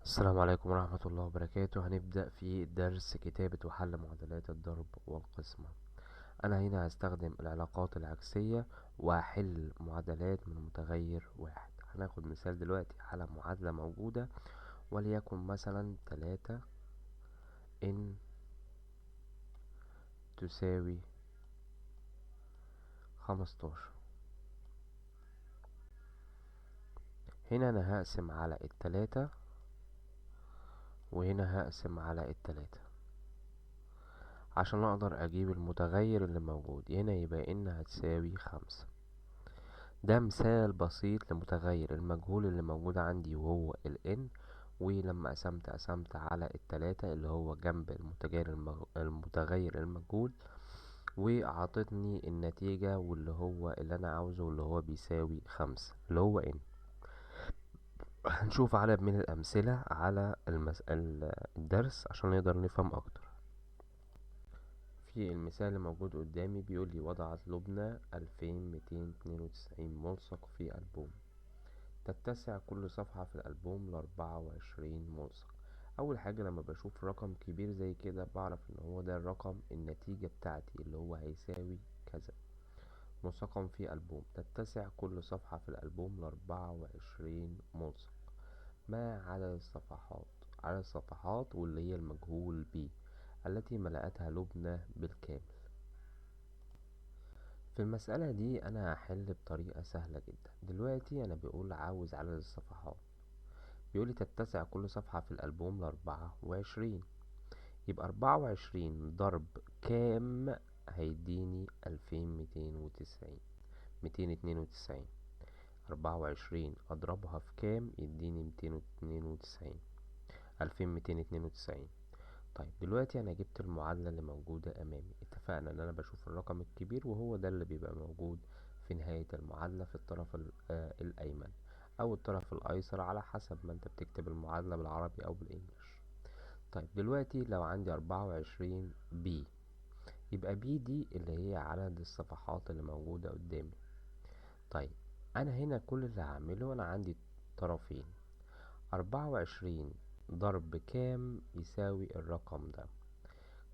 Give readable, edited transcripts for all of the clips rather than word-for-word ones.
السلام عليكم ورحمة الله وبركاته. هنبدأ في درس كتابة وحل معادلات الضرب والقسمة. أنا هنا هستخدم العلاقات العكسية وهحل معادلات من متغير واحد. هناخد مثال دلوقتي على معادلة موجودة، وليكن مثلا 3 n تساوي 15. هنا أنا هقسم على التلاتة، وهنا هقسم على التلاتة عشان أقدر أجيب المتغير اللي موجود. هنا يبقى n هتساوي 5. ده مثال بسيط لمتغير المجهول اللي موجود عندي وهو ال n، ولما قسمت على التلاتة اللي هو جنب المتغير المجهول، وعطتني النتيجة واللي هو اللي انا عاوزه اللي هو بيساوي 5 اللي هو n. هنشوف عدد من الأمثلة على الدرس عشان نقدر نفهم أكتر. في المثال اللي موجود قدامي بيقول لي: وضعت لبنى 2292 ملصق في ألبوم، تتسع كل صفحة في الألبوم ل24 ملصق. أول حاجة لما بشوف رقم كبير زي كده بعرف إن هو ده الرقم النتيجة بتاعتي اللي هو هيساوي كذا. ملصقا في ألبوم، تتسع كل صفحة في الألبوم ل24 ملصق. ما عدد الصفحات؟ عدد الصفحات واللي هي المجهول ب التي ملأتها لبنى بالكامل. في المسألة دي أنا هحل بطريقة سهلة جدا. دلوقتي أنا بقول عاوز عدد الصفحات، بيقولي تتسع كل صفحة في الألبوم ل24، يبقى 24 ضرب كام هيديني 2290 292. 24 أضربها في كام يديني 292 2292. طيب دلوقتي أنا جبت المعادلة اللي موجودة أمامي. اتفقنا إن أنا بشوف الرقم الكبير وهو ده اللي بيبقى موجود في نهاية المعادلة في الطرف الأيمن أو الطرف الأيسر على حسب ما أنت بتكتب المعادلة بالعربي أو بالإنجليش. طيب دلوقتي لو عندي 24 بي، يبقى بي دي اللي هي عدد الصفحات اللي موجودة قدامي. طيب أنا هنا كل اللي هعمله أنا عندي طرفين، 24 ضرب كام يساوي الرقم ده.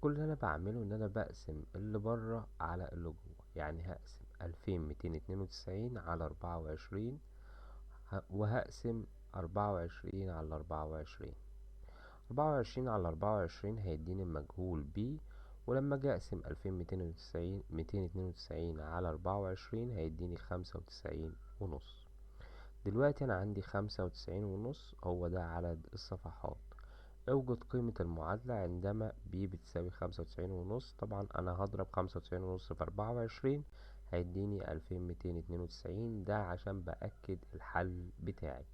كل اللي انا بعمله ان انا بقسم اللي بره على اللي جوه، يعني هقسم 2292 على 24 وهقسم 24 على 24. 24 على 24 هيديني المجهول بي، ولما اجي اقسم 2292 على 24 هيديني 95.5. دلوقتي انا عندي 95.5 هو ده عدد الصفحات. اوجد قيمة المعادلة عندما بي بتساوي 95.5. طبعا انا هضرب 95.5 في 24 هيديني 2292، ده عشان بأكد الحل بتاعي.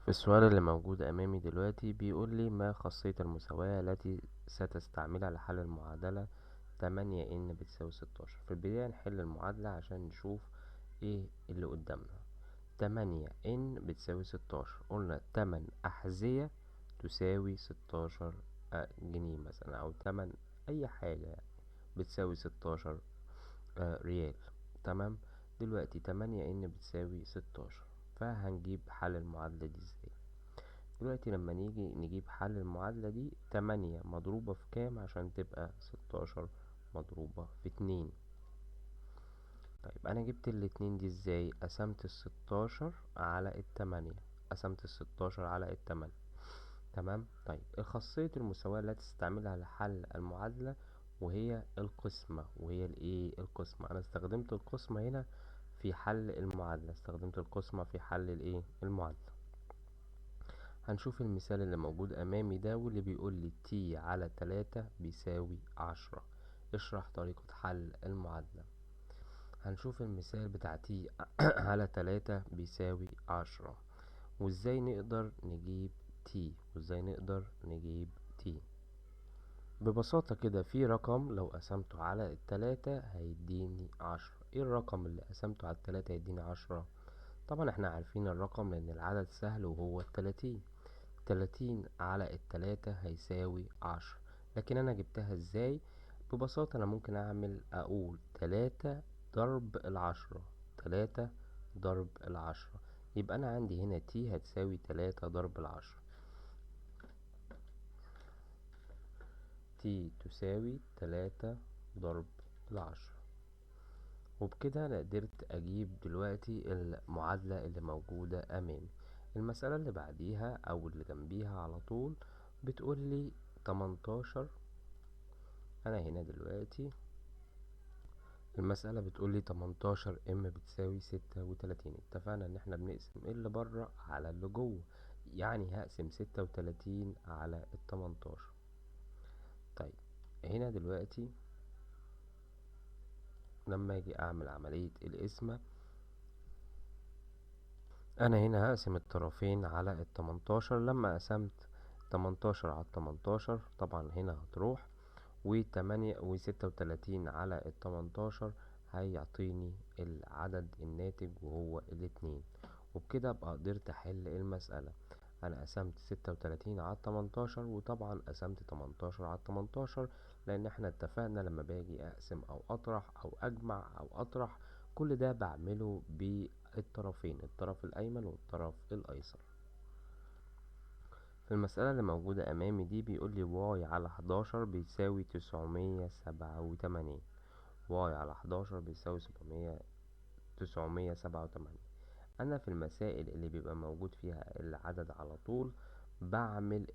في السؤال اللي موجود امامي دلوقتي بيقول لي: ما خاصية المساواة التي ستستعملها لحل المعادلة 8 ان بتساوي 16؟ في البداية نحل المعادلة عشان نشوف ايه اللي قدامنا. 8 ان بتساوي 16، قلنا 8 أحذية تساوي 16 جنيه مثلا، أو 8 أي حاجة يعني بتساوي 16 ريال. تمام. دلوقتي 8 ان بتساوي 16، فهنجيب حل المعادلة دي ازاي؟ دلوقتي لما نيجي نجيب حل المعادلة دي، 8 مضروبة في كام عشان تبقى 16 مضروبة في 2؟ طيب انا جبت الاتنين دي ازاي؟ قسمت ال16 على التمانية، قسمت ال16 على التمانية. تمام. طيب خاصية المساواة التي تستعملها لحل المعادلة وهي القسمة. وهي الايه؟ القسمة. انا استخدمت القسمة هنا في حل المعادلة، استخدمت القسمة في حل الايه؟ المعادلة. هنشوف المثال اللي موجود امامي ده واللي بيقول لي t على 3 بيساوي 10. اشرح طريقة حل المعادلة. هنشوف المثال بتاع t على 3 بيساوي 10، وازاي نقدر نجيب t. ببساطة كده في رقم لو قسمته على التلاتة هيديني 10. ايه الرقم اللي قسمته على التلاتة هيديني 10؟ طبعا احنا عارفين الرقم لان العدد سهل وهو التلاتين. 30 على التلاتة هيساوي 10. لكن انا جبتها ازاي؟ ببساطة انا ممكن اقول 3 ضرب 10. 3 ضرب 10 يبقى انا عندي هنا تي هتساوي 3 ضرب 10. تي تساوي 3 ضرب 10. وبكده انا قدرت اجيب دلوقتي المعادلة اللي موجودة امامي. المسألة اللي بعديها او اللي جنبيها على طول بتقول لي 18. انا هنا دلوقتي المسألة بتقول لي 18 ام بتساوي 36. اتفقنا ان احنا بنقسم اللي بره على اللي جوه، يعني هقسم 36 على 18. طيب هنا دلوقتي لما اجي اعمل عملية القسمة، انا هنا هقسم الطرفين على 18. لما قسمت 18 على 18 طبعا هنا هتروح، و36 على 18 هيعطيني العدد الناتج وهو 2. وبكده ابقى قدرت احل المسألة. انا قسمت 36 على 18، وطبعا قسمت 18 على 18 لان احنا اتفقنا لما باجي اقسم او اطرح او اجمع او اطرح كل ده بعمله بالطرفين، الطرف الايمن والطرف الايسر. في المسألة اللي موجودة أمامي دي بيقول لي واي على 11 بيساوي 987. واي على 11 بيساوي 987. أنا في المسائل اللي بيبقى موجود فيها العدد على طول بعمل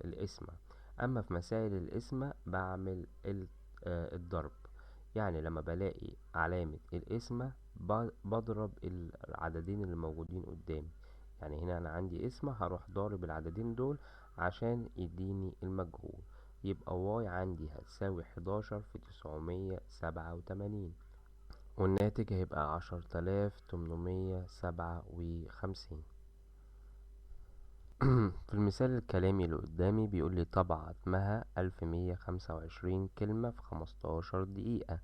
القسمة. أما في مسائل القسمة بعمل الضرب. يعني لما بلاقي علامة القسمة بضرب العددين اللي موجودين قدامي. يعني هنا انا عندي قسمة هروح ضارب العددين دول عشان يديني المجهول. يبقى واي عندي هتساوي 11 في 987، والناتج هيبقى 10857. في المثال الكلامي اللي قدامي بيقول لي طبعت مها 1125 كلمة في 15 دقيقة.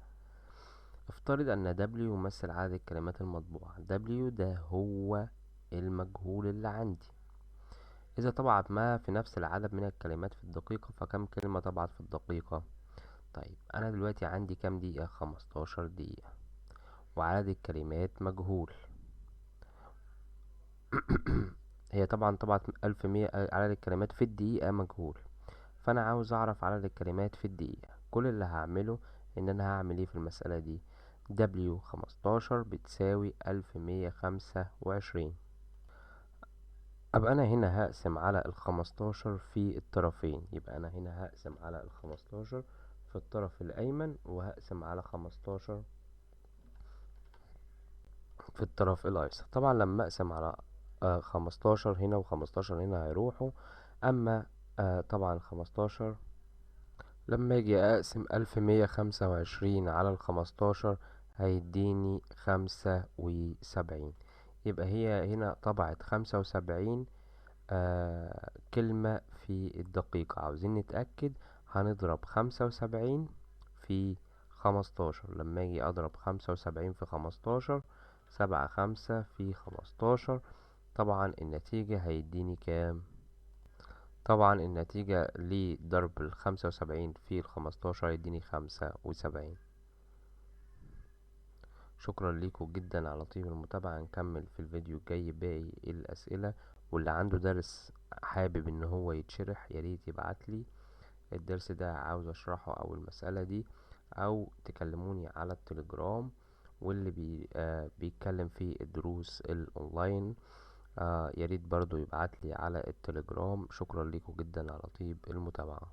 افترض ان W يمثل عدد الكلمات المطبوعة. W ده هو المجهول اللي عندي. إذا طبعت ما في نفس العدد من الكلمات في الدقيقة فكم كلمة طبعت في الدقيقة؟ طيب أنا دلوقتي عندي كام دقيقة؟ 15 دقيقة، وعدد الكلمات مجهول. هي طبعا طبعت 1100. عدد الكلمات في الدقيقة مجهول، فأنا عاوز أعرف عدد الكلمات في الدقيقة. كل اللي هعمله إن أنا هعمل إيه في المسألة دي؟ W 15 بتساوي 1125. أبقى أنا هنا هقسم على 15 في الطرفين. يبقى أنا هنا هقسم على 15 في الطرف الأيمن، وهقسم على 15 في الطرف الأيسر. طبعا لما أقسم على 15 هنا و15 هنا هيروحوا. أما طبعا 15 لما أجي أقسم 1125 على 15 هيديني 75. يبقى هي هنا طبعت 75 كلمة في الدقيقة. عاوزين نتأكد، هنضرب 75 في 15. لما اجي اضرب 75 في 15، 7 5 في 15، طبعا النتيجة هيديني كام؟ طبعا النتيجة لضرب 75 في 15 هيديني 75. شكرا ليكم جدا على طيب المتابعة. نكمل في الفيديو الجاي باقي الأسئلة، واللي عنده درس حابب ان هو يتشرح ياريت يبعتلي الدرس ده عاوز اشرحه او المسألة دي، او تكلموني على التليجرام. واللي بيتكلم في الدروس الاونلاين ياريت برضو يبعتلي على التليجرام. شكرا ليكم جدا على طيب المتابعة.